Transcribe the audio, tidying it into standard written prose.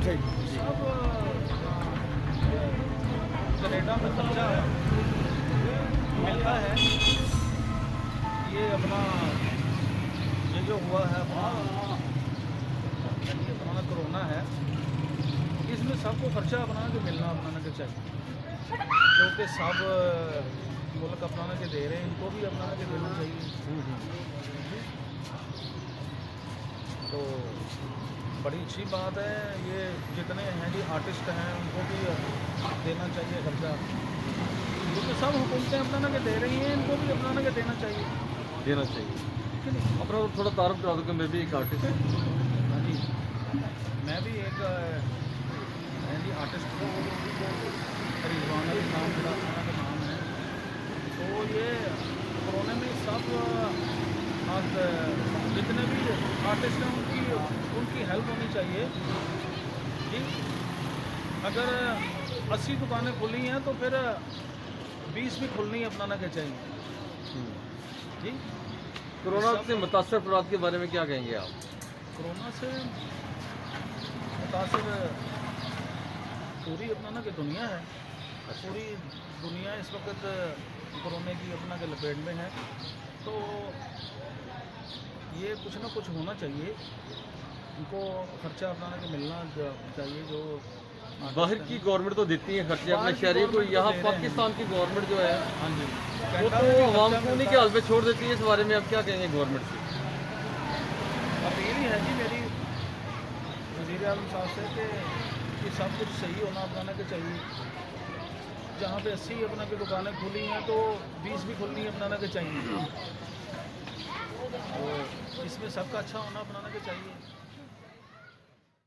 सब कनाडा में खर्चा मिलता है। ये अपना ये जो हुआ है अपना कोरोना है, इसमें सबको खर्चा अपना के अपनाना के चाहिए, जो कि सब मुल्क अपनाना के दे रहे हैं, इनको भी अपनाना के देना चाहिए। तो बड़ी अच्छी बात है, ये जितने हैं जी आर्टिस्ट हैं उनको भी देना चाहिए खर्चा, क्योंकि सब हुकूमतें अपनाना के दे रही हैं, इनको भी अपनाना के देना चाहिए। अपना थोड़ा तारुफ करा दो कि मैं भी एक आर्टिस्ट हूँ। हाँ जी, मैं भी एक जी आर्टिस्ट हूँ, रिजवान अली नाम मेरा खाना का नाम है। तो ये कोरोना में सब आज जितने भी आर्टिस्ट हैं उनकी हेल्प होनी चाहिए जी। अगर 80 दुकानें खुली हैं तो फिर 20 भी खुलनी अपनाना के चाहिए जी। कोरोना से मुतासर अफराद के बारे में क्या कहेंगे आप? कोरोना से मुतासर पूरी अपनाना की दुनिया है, पूरी दुनिया इस वक्त कोरोना की अपना के लपेट में है। तो ये कुछ ना कुछ होना चाहिए, इनको खर्चा अपनाना के मिलना चाहिए। जो बाहर की गवर्नमेंट तो देती है खर्चे अपने शहरी को, यहाँ पाकिस्तान की गवर्नमेंट जो है हाँ जी वो तो आवाम को उन्हीं के हाल पे छोड़ देती है। इस बारे में आप क्या कहेंगे गवर्नमेंट से? अपील ही है जी मेरी वज़ीर आज़म साहब से कि सब कुछ सही होना अपनाना के चाहिए। जहाँ पे 80 अपना की दुकानें खुली हैं तो 20 भी खुलनी अपनाना के चाहिए। तो इसमें सबका अच्छा होना अपनाना के चाहिए।